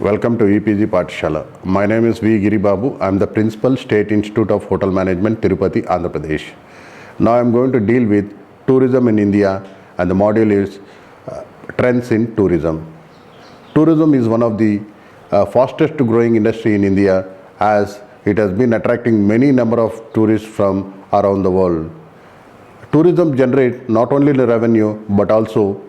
Welcome to EPG Pathshala. My name is V. Giri Babu. I am the Principal, State Institute of Hotel Management, Tirupati, Andhra Pradesh. Now I am going to deal with tourism in India, and the module is trends in tourism. Tourism is one of the fastest growing industry in India, as it has been attracting many number of tourists from around the world. Tourism generates not only the revenue but also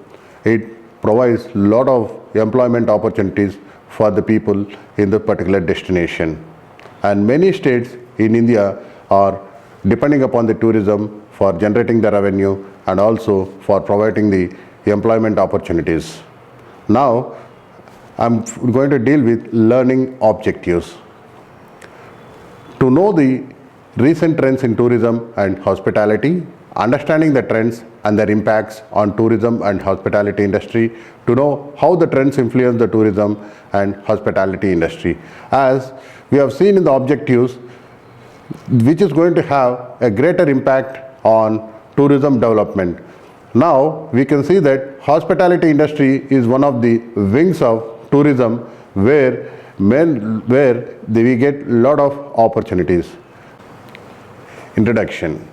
it provides a lot of employment opportunities for the people in the particular destination. And many states in India are depending upon the tourism for generating the revenue and also for providing the employment opportunities. Now I'm going to deal with learning objectives. To know the recent trends in tourism and hospitality, understanding the trends and their impacts on tourism and hospitality industry, to know how the trends influence the tourism and hospitality industry. As we have seen in the objectives, which is going to have a greater impact on tourism development. Now we can see that hospitality industry is one of the wings of tourism where we get a lot of opportunities. Introduction.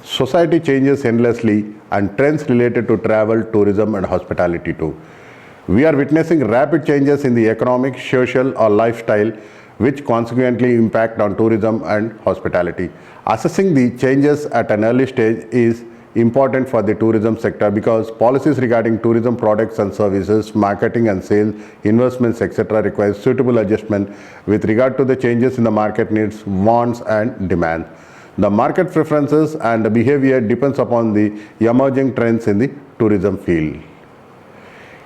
Society changes endlessly and trends related to travel, tourism and hospitality too. We are witnessing rapid changes in the economic, social or lifestyle which consequently impact on tourism and hospitality. Assessing the changes at an early stage is important for the tourism sector because policies regarding tourism products and services, marketing and sales, investments, etc. require suitable adjustment with regard to the changes in the market needs, wants and demand. The market preferences and the behavior depends upon the emerging trends in the tourism field.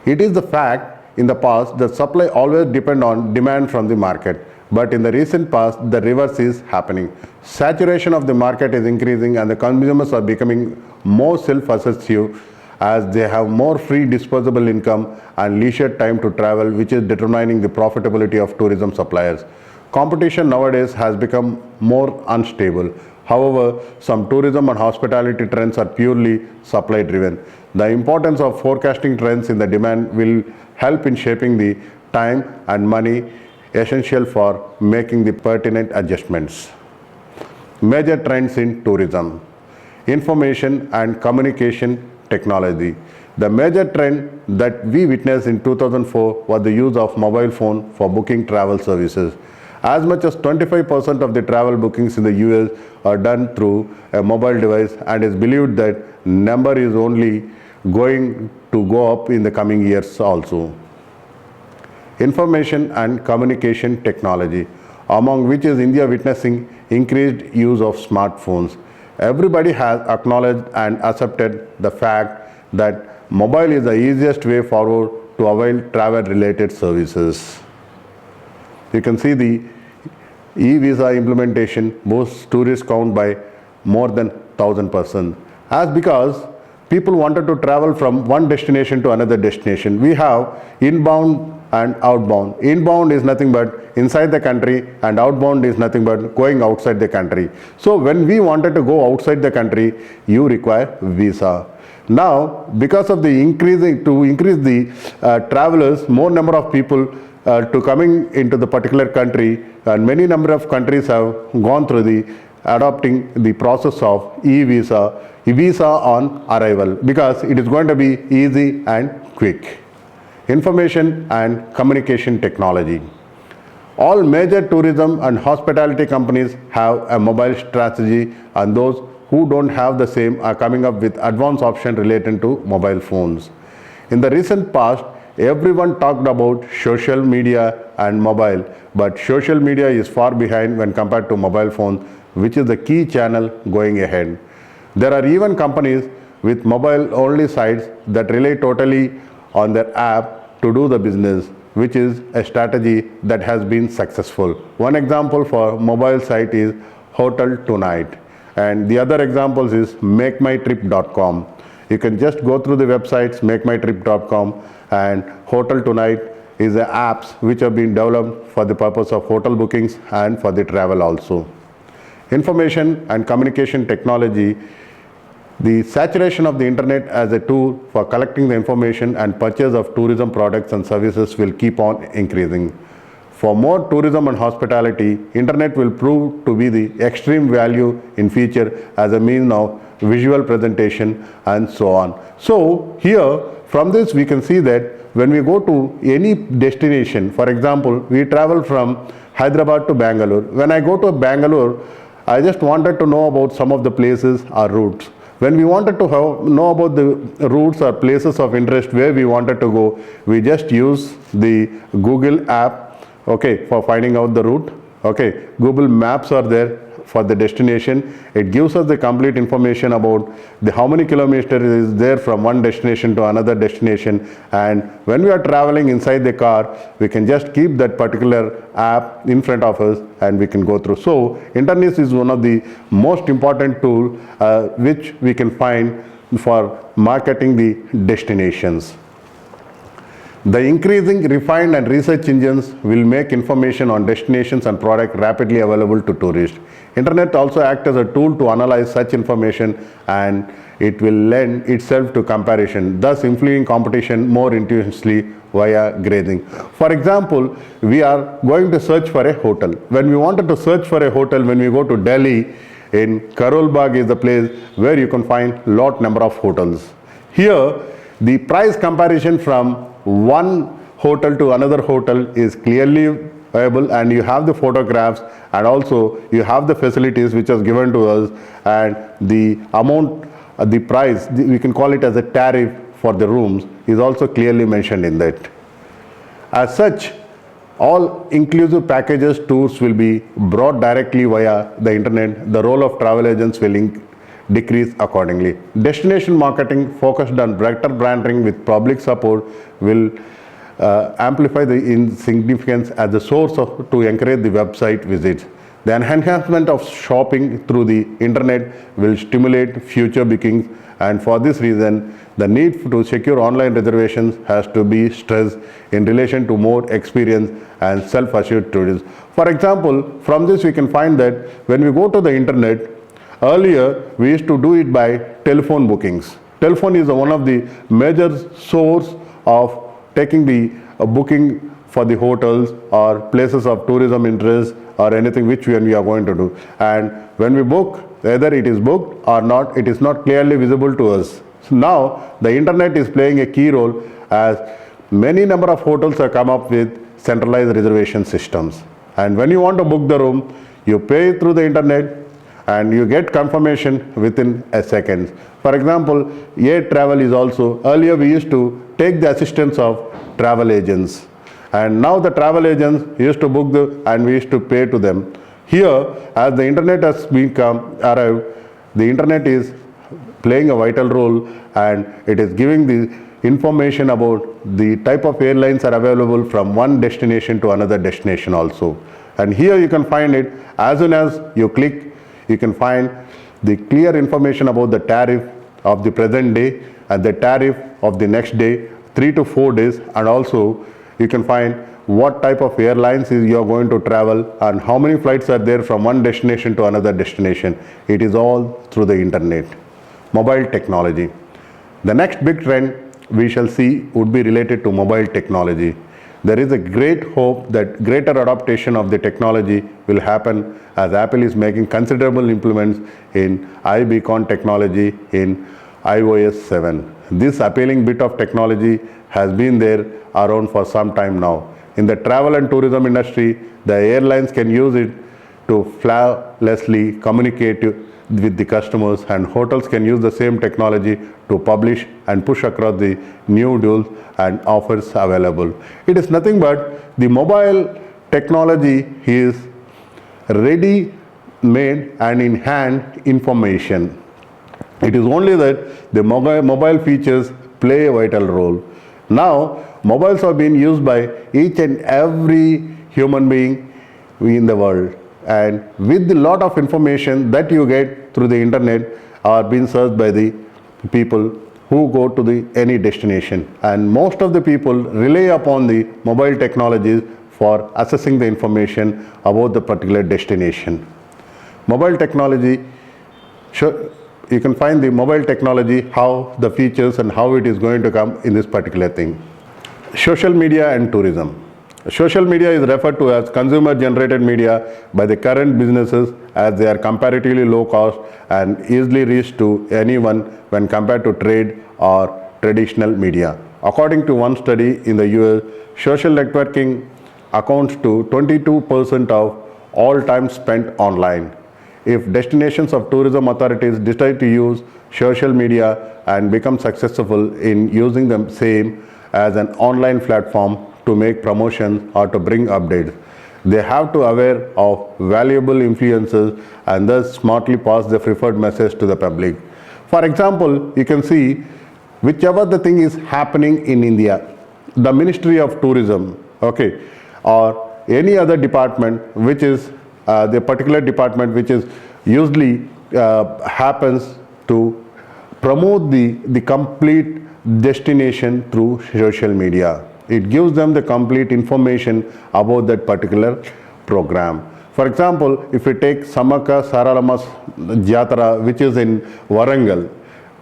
It is the fact in the past that supply always depend on demand from the market, but in the recent past the reverse is happening. Saturation of the market is increasing and the consumers are becoming more self-assertive as they have more free disposable income and leisure time to travel, which is determining the profitability of tourism suppliers. Competition nowadays has become more unstable. However, some tourism and hospitality trends are purely supply driven. The importance of forecasting trends in the demand will help in shaping the time and money essential for making the pertinent adjustments. Major trends in tourism. Information and communication technology. The major trend that we witnessed in 2004 was the use of mobile phone for booking travel services. As much as 25% of the travel bookings in the US are done through a mobile device, and is believed that number is only going to go up in the coming years also. Information and communication technology, among which is India witnessing increased use of smartphones. Everybody has acknowledged and accepted the fact that mobile is the easiest way forward to avail travel related services. You can see the e-visa implementation boosts tourist count by more than 1,000%. As because people wanted to travel from one destination to another destination. We have inbound and outbound. Inbound is nothing but inside the country and outbound is nothing but going outside the country. So when we wanted to go outside the country, you require visa. Now, because of the increase the travelers, more number of people to coming into the particular country, and many number of countries have gone through the adopting the process of e-visa on arrival because it is going to be easy and quick. Information and communication technology. All major tourism and hospitality companies have a mobile strategy, and those who don't have the same are coming up with advanced options related to mobile phones. In the recent past, everyone talked about social media and mobile, but social media is far behind when compared to mobile phone, which is the key channel going ahead. There are even companies with mobile only sites that rely totally on their app to do the business, which is a strategy that has been successful. One example for mobile site is Hotel Tonight, and the other examples is MakeMyTrip.com. You can just go through the websites MakeMyTrip.com and Hotel Tonight is the apps which have been developed for the purpose of hotel bookings and for the travel also. Information and communication technology. The saturation of the internet as a tool for collecting the information and purchase of tourism products and services will keep on increasing. For more tourism and hospitality, internet will prove to be the extreme value in future as a means of visual presentation and so on. So here from this we can see that when we go to any destination, for example, we travel from Hyderabad to Bangalore. When I go to Bangalore, I just wanted to know about some of the places or routes. When we wanted to know about the routes or places of interest where we wanted to go, we just use the Google app, okay, for finding out the route. Okay, Google Maps are there for the destination. It gives us the complete information about how many kilometers is there from one destination to another destination, and when we are traveling inside the car, we can just keep that particular app in front of us and we can go through. So internet is one of the most important tool which we can find for marketing the destinations. The increasing refined and research engines will make information on destinations and products rapidly available to tourists. Internet also acts as a tool to analyze such information, and it will lend itself to comparison, thus influencing competition more intensely via grazing. For example, we are going to search for a hotel. When we wanted to search for a hotel, when we go to Delhi, in Karol Bagh is the place where you can find lot number of hotels. Here, the price comparison from one hotel to another hotel is clearly available, and you have the photographs, and also you have the facilities which is given to us, and the amount, the price, we can call it as a tariff for the rooms, is also clearly mentioned in that. As such, all inclusive packages tours will be brought directly via the internet. The role of travel agents will decrease accordingly. Destination marketing focused on better branding with public support will amplify the significance as a source to encourage the website visits. The enhancement of shopping through the internet will stimulate future bookings, and for this reason, the need to secure online reservations has to be stressed in relation to more experienced and self-assured tourists. For example, from this we can find that when we go to the internet, earlier we used to do it by telephone bookings. Telephone is one of the major source of taking the booking for the hotels or places of tourism interest or anything which we are going to do. And when we book, whether it is booked or not, it is not clearly visible to us. So now the internet is playing a key role, as many number of hotels have come up with centralized reservation systems. And when you want to book the room, you pay through the internet and you get confirmation within a second. For example, air travel is also, earlier we used to take the assistance of travel agents, and now the travel agents used to book and we used to pay to them. Here, as the internet has arrived, the internet is playing a vital role, and it is giving the information about the type of airlines are available from one destination to another destination also. And here you can find it, as soon as you click, you can find the clear information about the tariff of the present day and the tariff of the next day, 3 to 4 days, and also you can find what type of airlines you are going to travel and how many flights are there from one destination to another destination. It is all through the internet. Mobile technology. The next big trend we shall see would be related to mobile technology. There is a great hope that greater adaptation of the technology will happen, as Apple is making considerable improvements in iBeacon technology in iOS 7. This appealing bit of technology has been there around for some time now. In the travel and tourism industry, the airlines can use it to flawlessly communicate with the customers, and hotels can use the same technology to publish and push across the new deals and offers available. It is nothing but the mobile technology is ready made and in hand information. It is only that the mobile features play a vital role. Now, mobiles are being used by each and every human being in the world, and with the lot of information that you get through the internet are being searched by the people who go to any destination, and most of the people rely upon the mobile technologies for assessing the information about the particular destination. Mobile technology, you can find the mobile technology, how the features and how it is going to come in this particular thing. Social media and tourism. Social media is referred to as consumer generated media by the current businesses as they are comparatively low cost and easily reached to anyone when compared to trade or traditional media. According to one study in the US, social networking accounts to 22% of all time spent online. If destinations of tourism authorities decide to use social media and become successful in using the same as an online platform to make promotions or to bring updates, they have to aware of valuable influences and thus smartly pass the preferred message to the public. For example, you can see whichever the thing is happening in India, the Ministry of Tourism, okay, or any other department which is the particular department which is usually happens to promote the complete destination through social media. It gives them the complete information about that particular program. For example, if we take Samakka Saralama Jatara, which is in Warangal,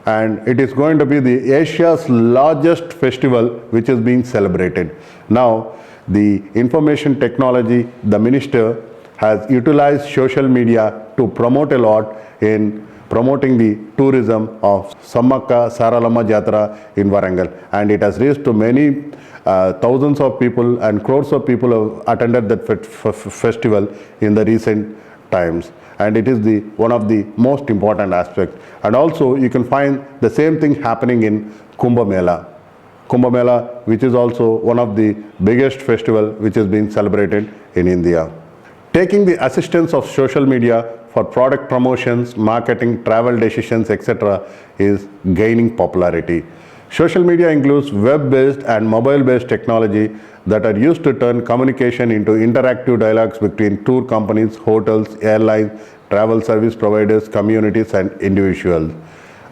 and it is going to be the Asia's largest festival which is being celebrated. Now, the information technology, the minister has utilized social media to promote a lot in promoting the tourism of Samakka Saralama Jatara in Warangal, and it has reached to many thousands of people and crores of people have attended that festival in the recent times, and it is the one of the most important aspects. And also you can find the same thing happening in Kumbh Mela, which is also one of the biggest festival which is being celebrated in India. Taking the assistance of social media for product promotions, marketing, travel decisions, etc. is gaining popularity. Social media includes web-based and mobile-based technology that are used to turn communication into interactive dialogues between tour companies, hotels, airlines, travel service providers, communities, and individuals.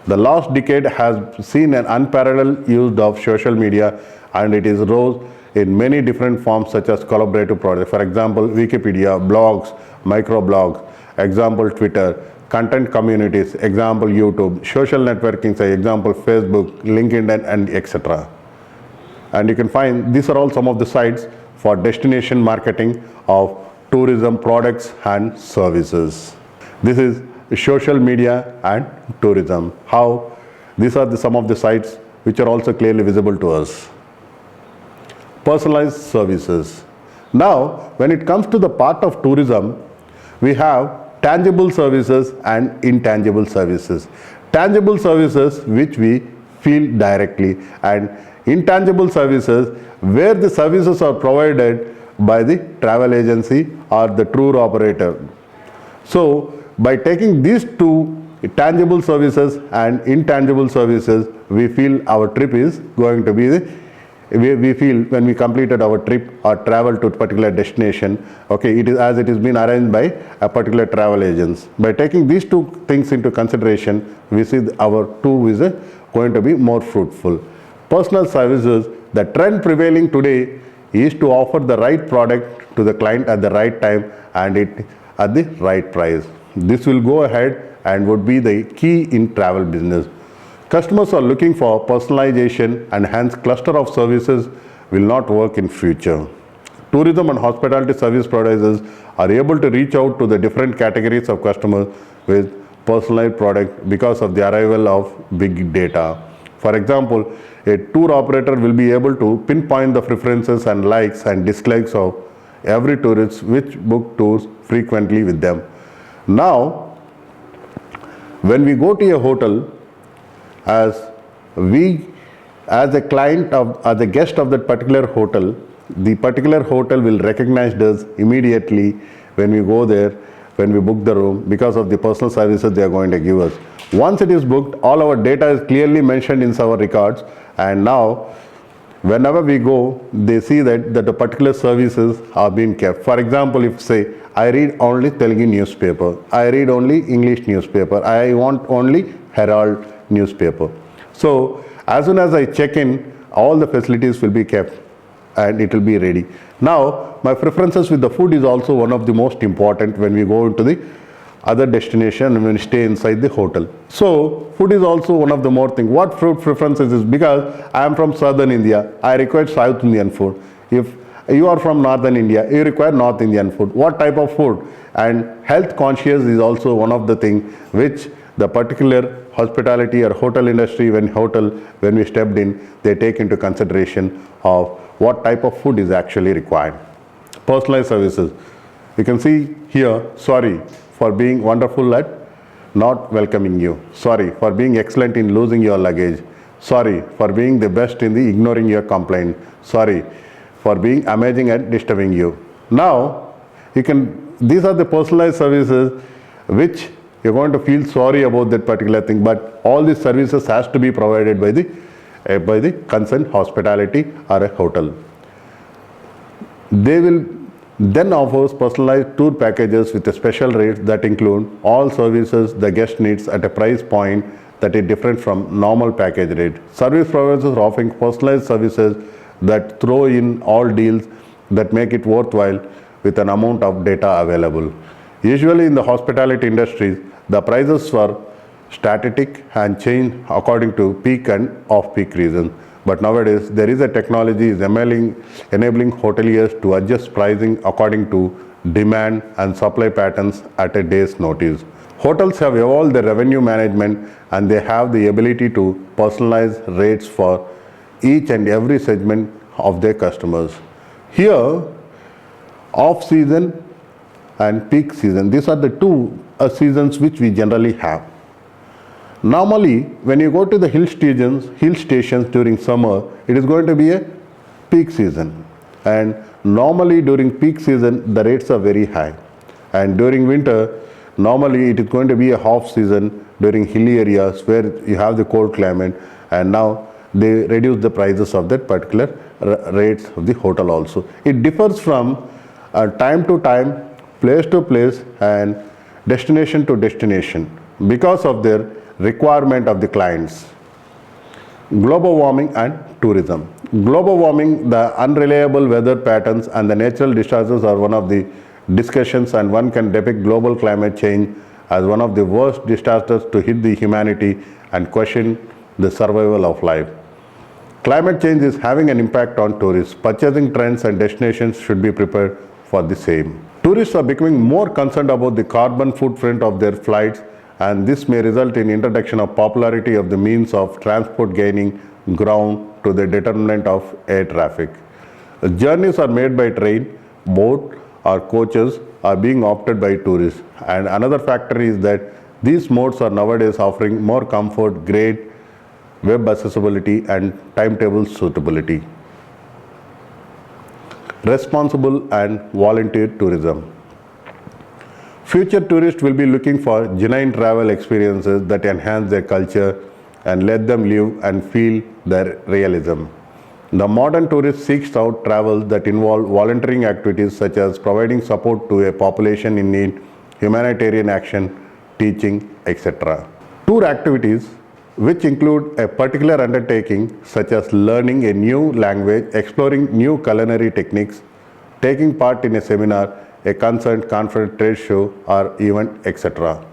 The last decade has seen an unparalleled use of social media, and it is rose in many different forms such as collaborative projects. For example, Wikipedia, blogs, microblogs, example Twitter, content communities, example YouTube, social networking, say example Facebook, LinkedIn, and etc. And you can find these are all some of the sites for destination marketing of tourism products and services. This is social media and tourism. How these are some of the sites which are also clearly visible to us. Personalized services. Now, when it comes to the part of tourism, we have tangible services and intangible services. Tangible services which we feel directly, and intangible services where the services are provided by the travel agency or the tour operator. So, by taking these two tangible services and intangible services, we feel our trip is going to be we feel when we completed our trip or travel to a particular destination, okay, it is as it is been arranged by a particular travel agents. By taking these two things into consideration, we see our tour is going to be more fruitful. Personal services, the trend prevailing today is to offer the right product to the client at the right time and it at the right price. This will go ahead and would be the key in travel business. Customers are looking for personalization, and hence cluster of services will not work in future. Tourism and hospitality service providers are able to reach out to the different categories of customers with personalized product because of the arrival of big data. For example, a tour operator will be able to pinpoint the preferences and likes and dislikes of every tourist which book tours frequently with them. Now, when we go to a hotel, as a client as a guest of that particular hotel, the particular hotel will recognize us immediately when we go there, when we book the room, because of the personal services they are going to give us. Once it is booked, all our data is clearly mentioned in our records, and now whenever we go, they see that the particular services are being kept. For example, if say I read only Telugu newspaper, I read only English newspaper, I want only Herald newspaper. So as soon as I check in, all the facilities will be kept and it will be ready. Now my preferences with the food is also one of the most important when we go into the other destination and when we stay inside the hotel. So food is also one of the more thing. What food preferences is because I am from southern India, I require South Indian food. If You are from northern India, you require North Indian food. What type of food? And health conscious is also one of the things which the particular hospitality or hotel industry, when we stepped in, they take into consideration of what type of food is actually required. Personalized services. You can see here, sorry for being wonderful at not welcoming you. Sorry for being excellent in losing your luggage. Sorry for being the best in the ignoring your complaint. Sorry for being amazing at disturbing you. Now, these are the personalized services which you're going to feel sorry about that particular thing, but all these services has to be provided by the concerned hospitality or a hotel. They will then offers personalized tour packages with a special rates that include all services the guest needs at a price point that is different from normal package rate. Service providers are offering personalized services that throw in all deals that make it worthwhile with an amount of data available. Usually in the hospitality industries, the prices were static and change according to peak and off-peak reasons. But nowadays, there is a technology enabling hoteliers to adjust pricing according to demand and supply patterns at a day's notice. Hotels have evolved their revenue management and they have the ability to personalize rates for each and every segment of their customers. Here, off-season and peak season, these are the two seasons which we generally have. Normally, when you go to the hill stations during summer, it is going to be a peak season. And normally during peak season, the rates are very high. And during winter, normally it is going to be a half season during hilly areas where you have the cold climate. And now they reduce the prices of that particular rates of the hotel also. It differs from time to time, place to place, and destination to destination because of their requirement of the clients. Global warming and tourism. Global warming, the unreliable weather patterns and the natural disasters are one of the discussions, and one can depict global climate change as one of the worst disasters to hit the humanity and question the survival of life. Climate change is having an impact on tourists. Purchasing trends and destinations should be prepared for the same. Tourists are becoming more concerned about the carbon footprint of their flights, and this may result in introduction of popularity of the means of transport gaining ground to the determinant of air traffic. Journeys are made by train, boat or coaches are being opted by tourists, and another factor is that these modes are nowadays offering more comfort, great web accessibility and timetable suitability. Responsible and volunteer tourism. Future tourists will be looking for genuine travel experiences that enhance their culture and let them live and feel their realism. The modern tourist seeks out travel that involve volunteering activities such as providing support to a population in need, humanitarian action, teaching, etc. Tour activities which include a particular undertaking such as learning a new language, exploring new culinary techniques, taking part in a seminar, a concert, conference, trade show or event, etc.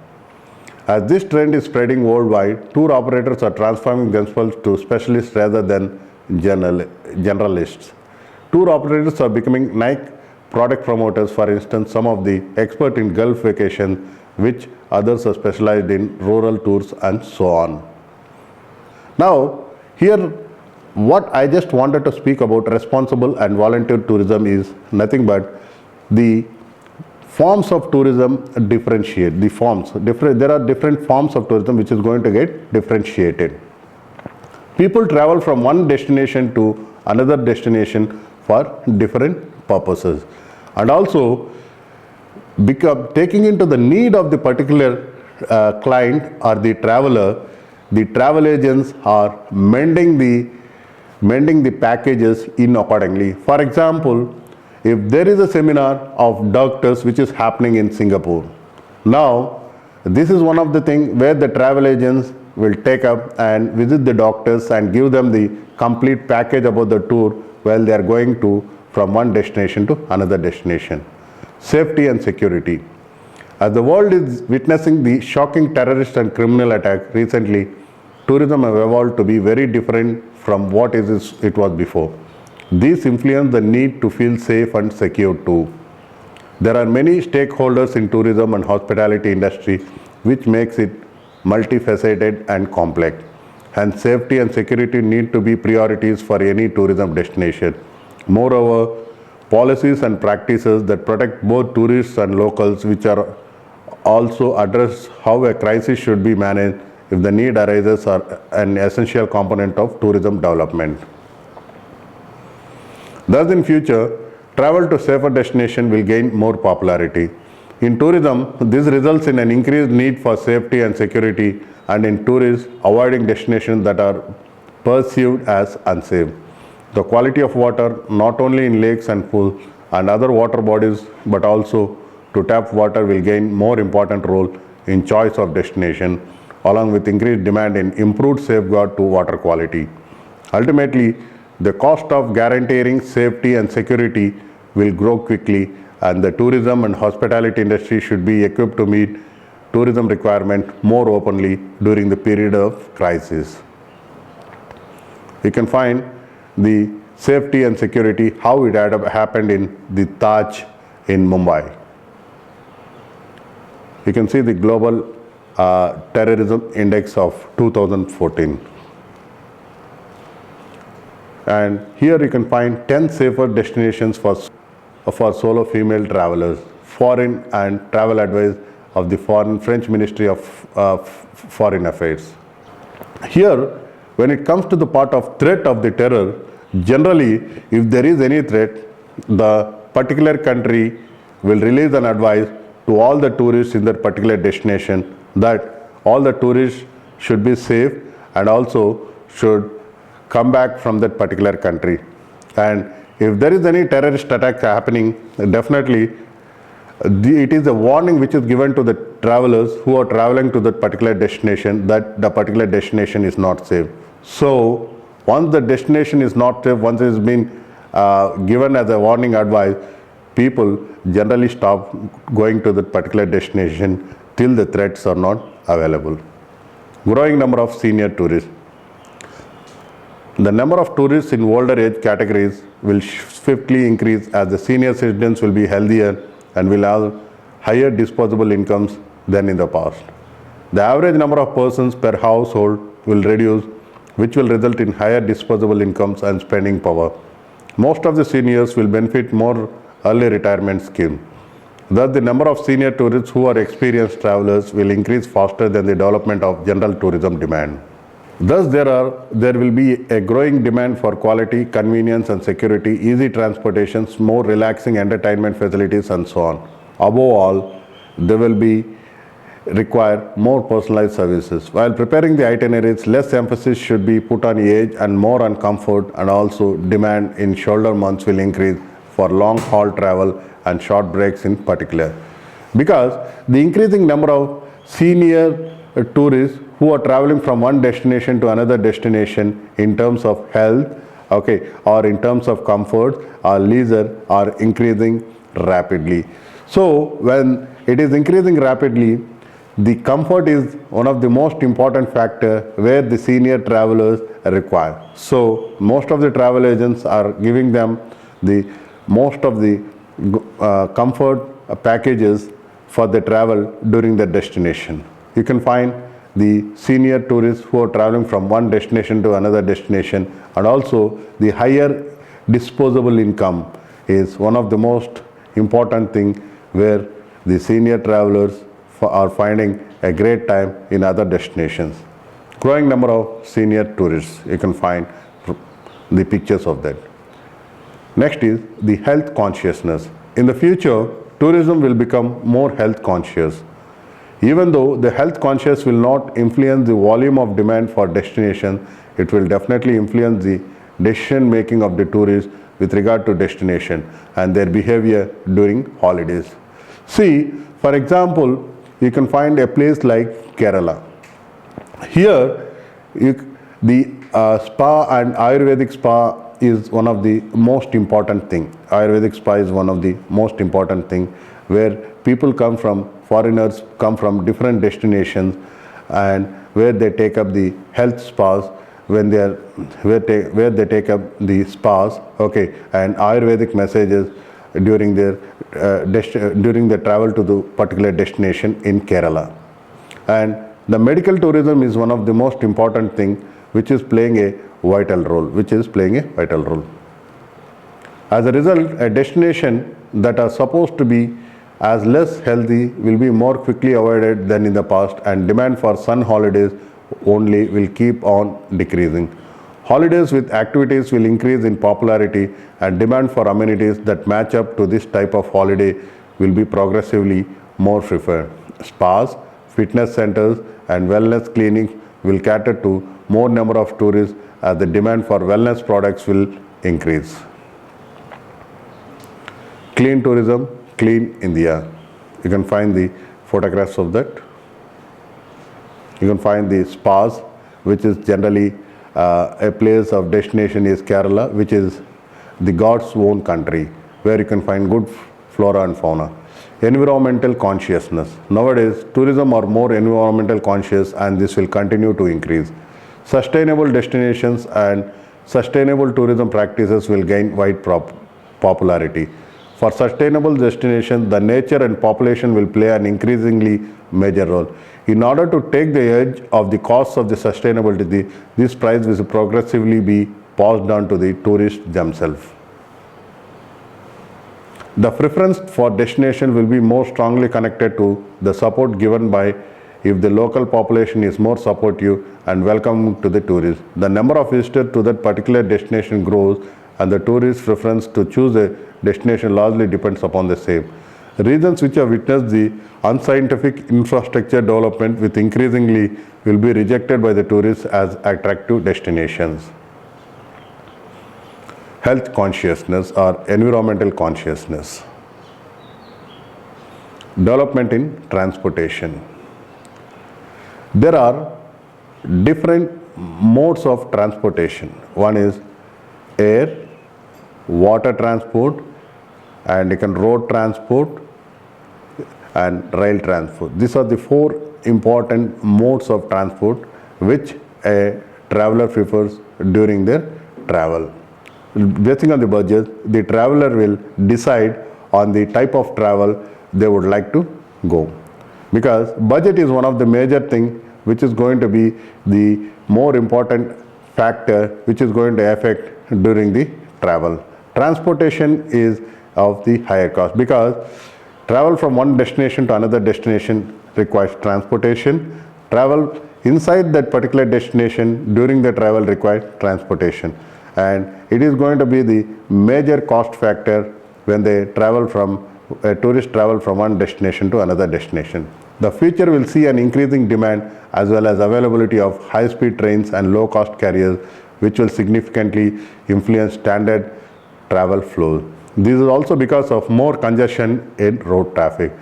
As this trend is spreading worldwide, tour operators are transforming themselves to specialists rather than generalists. Tour operators are becoming Nike product promoters, for instance, some of the expert in Gulf vacation, which others are specialized in rural tours and so on. Now, here what I just wanted to speak about responsible and volunteer tourism is nothing but the forms of tourism differentiate. There are different forms of tourism which is going to get differentiated. People travel from one destination to another destination for different purposes, and also taking into the need of the particular client or the traveler. The travel agents are mending the packages in accordingly. For example, if there is a seminar of doctors which is happening in Singapore, now this is one of the things where the travel agents will take up and visit the doctors and give them the complete package about the tour while they are going from one destination to another destination. Safety and security. As the world is witnessing the shocking terrorist and criminal attack recently, tourism have evolved to be very different from what it was before. These influence the need to feel safe and secure too. There are many stakeholders in tourism and hospitality industry, which makes it multifaceted and complex. And safety and security need to be priorities for any tourism destination. Moreover, policies and practices that protect both tourists and locals, which are also address how a crisis should be managed if the need arises, are an essential component of tourism development. Thus, in future, travel to safer destination will gain more popularity. In tourism, this results in an increased need for safety and security, and in tourists, avoiding destinations that are perceived as unsafe. The quality of water, not only in lakes and pools and other water bodies, but also to tap water, will gain more important role in choice of destination, along with increased demand in improved safeguard to water quality. Ultimately, the cost of guaranteeing safety and security will grow quickly, and the tourism and hospitality industry should be equipped to meet tourism requirements more openly during the period of crisis. You can find the safety and security, how it had happened in the Taj in Mumbai. You can see the global terrorism index of 2014. And here you can find 10 safer destinations for solo female travelers, foreign and travel advice of the French Ministry of Foreign Affairs. Here, when it comes to the part of threat of the terror, generally, if there is any threat, the particular country will release an advice to all the tourists in that particular destination that all the tourists should be safe and also should come back from that particular country. And if there is any terrorist attack happening, definitely it is a warning which is given to the travelers who are traveling to that particular destination that the particular destination is not safe. So once the destination is not safe, once it has been given as a warning advice, people generally stop going to that particular destination till the threats are not available. Growing number of senior tourists. The number of tourists in older age categories will swiftly increase as the senior citizens will be healthier and will have higher disposable incomes than in the past. The average number of persons per household will reduce, which will result in higher disposable incomes and spending power. Most of the seniors will benefit more early retirement scheme. Thus, the number of senior tourists who are experienced travelers will increase faster than the development of general tourism demand. Thus, there will be a growing demand for quality, convenience and security, easy transportations, more relaxing entertainment facilities and so on. Above all, there will be require more personalized services. While preparing the itineraries, less emphasis should be put on age and more on comfort, and also demand in shoulder months will increase for long haul travel and short breaks in particular. Because the increasing number of senior tourists who are traveling from one destination to another destination in terms of health, or in terms of comfort or leisure are increasing rapidly. So when it is increasing rapidly, the comfort is one of the most important factor where the senior travelers require. So most of the travel agents are giving them the most of the comfort packages for the travel during the destination. You can find the senior tourists who are traveling from one destination to another destination, and also the higher disposable income is one of the most important thing where the senior travelers are finding a great time in other destinations. Growing number of senior tourists, you can find the pictures of that. Next is the health consciousness. In the future, tourism will become more health conscious. Even though the health conscious will not influence the volume of demand for destination, it will definitely influence the decision making of the tourists with regard to destination and their behavior during holidays. See, for example, you can find a place like Kerala. Here, the spa and Ayurvedic spa is one of the most important thing. Ayurvedic spa is one of the most important thing where people come from, foreigners come from different destinations, and where they take up the health spas when they are where they take up the spas, okay, and Ayurvedic messages during their during the travel to the particular destination in Kerala. And the medical tourism is one of the most important thing which is playing a vital role. As a result, a destination that are supposed to be as less healthy will be more quickly avoided than in the past, and demand for sun holidays only will keep on decreasing. Holidays with activities will increase in popularity, and demand for amenities that match up to this type of holiday will be progressively more preferred. Spas, fitness centers and wellness clinics will cater to more number of tourists as the demand for wellness products will increase. Clean tourism, clean India. You can find the photographs of that. You can find the spas, which is generally a place of destination is Kerala, which is the God's own country, where you can find good flora and fauna. Environmental consciousness. Nowadays, tourism are more environmental conscious, and this will continue to increase. Sustainable destinations and sustainable tourism practices will gain wide popularity. For sustainable destinations, the nature and population will play an increasingly major role. In order to take the edge of the costs of the sustainability, this price will progressively be passed on to the tourists themselves. The preference for destination will be more strongly connected to the support given by if the local population is more supportive and welcoming to the tourists. The number of visitors to that particular destination grows, and the tourist preference to choose a destination largely depends upon the same. Regions which have witnessed the unscientific infrastructure development with increasingly will be rejected by the tourists as attractive destinations. Health consciousness or environmental consciousness. Development in transportation. There are different modes of transportation. One is air, water transport, and you can road transport and rail transport. These are the four important modes of transport which a traveler prefers during their travel. Basing on the budget, the traveler will decide on the type of travel they would like to go, because budget is one of the major thing which is going to be the more important factor which is going to affect during the travel. Transportation is of the higher cost, because travel from one destination to another destination requires transportation. Travel inside that particular destination during the travel requires transportation, and it is going to be the major cost factor when they travel from tourists travel from one destination to another destination. The future will see an increasing demand as well as availability of high-speed trains and low-cost carriers, which will significantly influence standard travel flows. This is also because of more congestion in road traffic.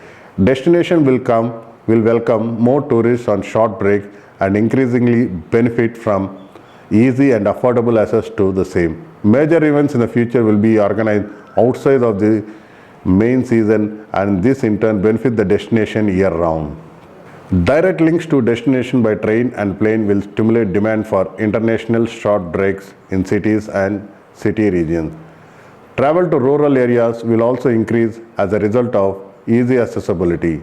Destination will welcome more tourists on short breaks and increasingly benefit from easy and affordable access to the same. Major events in the future will be organized outside of the main season, and this in turn benefit the destination year round. Direct links to destination by train and plane will stimulate demand for international short breaks in cities and city regions. Travel to rural areas will also increase as a result of easy accessibility.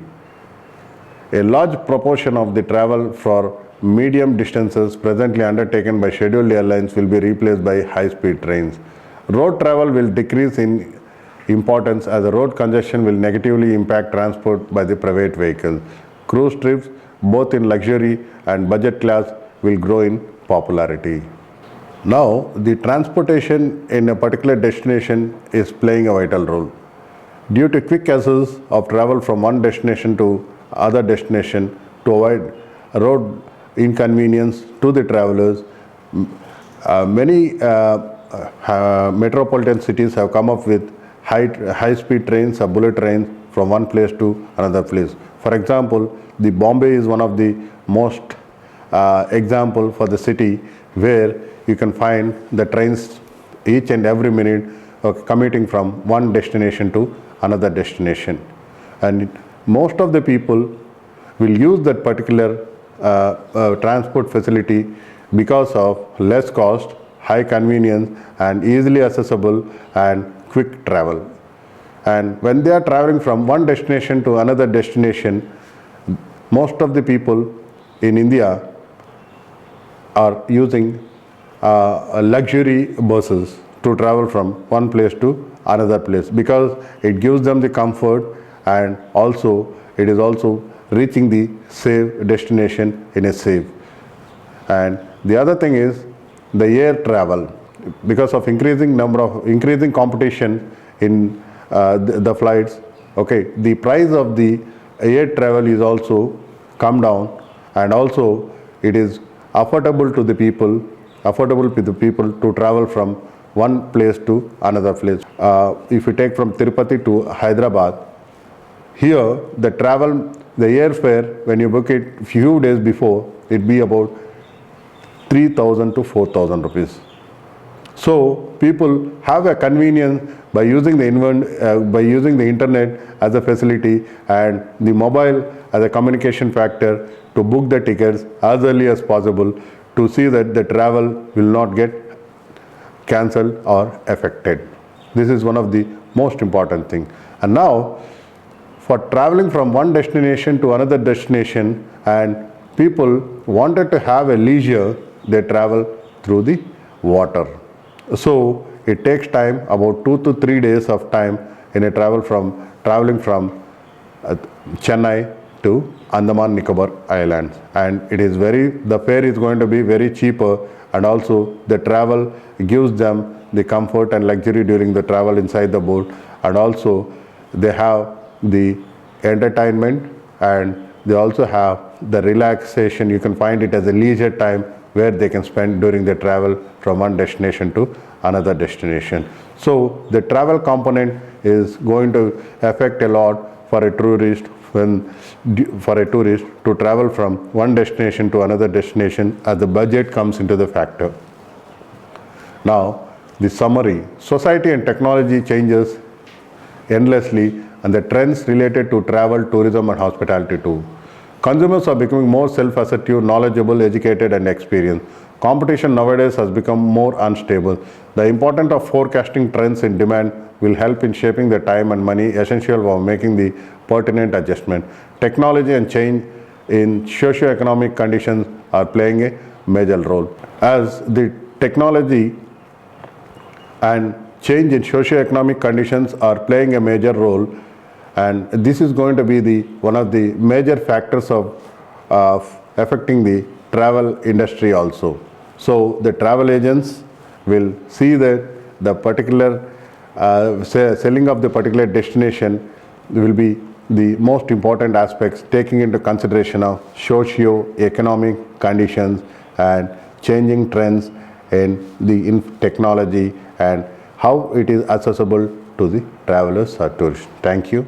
A large proportion of the travel for medium distances presently undertaken by scheduled airlines will be replaced by high-speed trains. Road travel will decrease in importance as the road congestion will negatively impact transport by the private vehicles. Cruise trips, both in luxury and budget class, will grow in popularity. Now, the transportation in a particular destination is playing a vital role. Due to quick access of travel from one destination to other destination to avoid road inconvenience to the travelers, many metropolitan cities have come up with high-speed trains or bullet trains from one place to another place. For example, the Bombay is one of the most example for the city where you can find the trains each and every minute commuting from one destination to another destination. And most of the people will use that particular transport facility because of less cost, high convenience, and easily accessible and quick travel. And when they are traveling from one destination to another destination, most of the people in India are using luxury buses to travel from one place to another place, because it gives them the comfort, and also it is also reaching the safe destination in a safe. And the other thing is the air travel. Because of increasing competition in the flights, okay, the price of the air travel is also come down, and also it is affordable to the people to travel from one place to another place. If you take from Tirupati to Hyderabad, here the airfare, when you book it few days before, it be about 3,000 to 4,000 rupees. So people have a convenience by using the internet as a facility and the mobile as a communication factor to book the tickets as early as possible, to see that the travel will not get cancelled or affected. This is one of the most important things. And now, for traveling from one destination to another destination, and people wanted to have a leisure, they travel through the water. So it takes time, about 2 to 3 days of time in a traveling from Chennai to Andaman Nicobar Islands, and the fare is going to be very cheaper, and also the travel gives them the comfort and luxury during the travel inside the boat, and also they have the entertainment, and they also have the relaxation. You can find it as a leisure time where they can spend during the travel from one destination to another destination. So the travel component is going to affect a lot for a tourist to travel from one destination to another destination, as the budget comes into the factor. Now, the summary: society and technology changes endlessly, and the trends related to travel, tourism, and hospitality too. Consumers are becoming more self-assertive, knowledgeable, educated, and experienced. Competition nowadays has become more unstable. The importance of forecasting trends in demand will help in shaping the time and money essential for making the pertinent adjustment. Technology and change in socio-economic conditions are playing a major role. As the technology and change in socio-economic conditions are playing a major role, and this is going to be one of the major factors of affecting the travel industry also. So the travel agents will see that the particular selling of the particular destination will be the most important aspects, taking into consideration of socio-economic conditions and changing trends in technology, and how it is accessible to the travelers or tourists. Thank you.